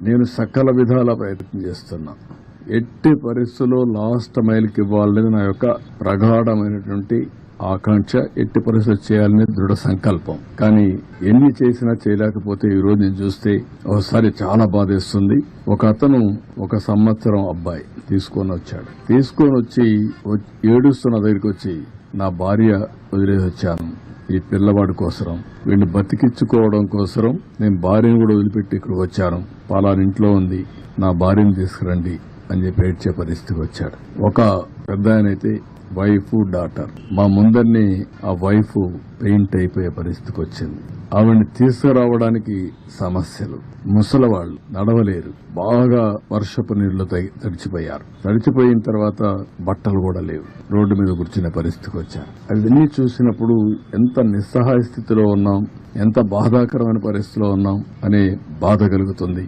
నేను సకల విధాల ప్రయత్నం చేస్తున్నా. ఎట్టి పరిస్థితుల్లో లాస్ట్ మైల్కి ఇవ్వాలనేది నా యొక్క ప్రగాఢమైనటువంటి ఆకాంక్ష. ఎట్టి పరిస్థితులు చేయాలనే దృఢ సంకల్పం. కానీ ఎన్ని చేసినా చేయలేకపోతే ఈ రోజు నేను చూస్తే ఒకసారి చాలా బాధేస్తుంది. ఒక అతను 1 సంవత్సరం అబ్బాయి తీసుకొని వచ్చాడు. తీసుకొని వచ్చి ఏడుస్తున్న దగ్గరికి వచ్చి, నా భార్య వదిలేసి వచ్చాను ఈ పిల్లవాడి కోసరం, వీడిని బతికించుకోవడం కోసరం నేను భార్యను కూడా వదిలిపెట్టి ఇక్కడికి వచ్చాను. పలానా ఇంట్లో ఉంది, నా భార్యను తీసుకురండి అని చెప్పి ఏడ్చే పరిస్థితికి వచ్చాడు. ఒక పెద్ద ఆయనైతే వైఫ్ డాటర్, మా ముందరిని ఆ వైఫ్ పెయింట్ అయిపోయే పరిస్థితికి వచ్చింది. ఆవిడ్ని తీసుకురావడానికి సమస్యలు. ముసలివాళ్లు నడవలేరు, బాగా వర్షపు నీళ్లు తడిచిపోయారు. తడిచిపోయిన తర్వాత బట్టలు కూడా లేవు, రోడ్డు మీద కూర్చునే పరిస్థితికి వచ్చారు. అవన్నీ చూసినప్పుడు ఎంత నిస్సహాయ స్థితిలో ఉన్నాం, ఎంత బాధాకరమైన పరిస్థితిలో ఉన్నాం అనే బాధ కలుగుతుంది.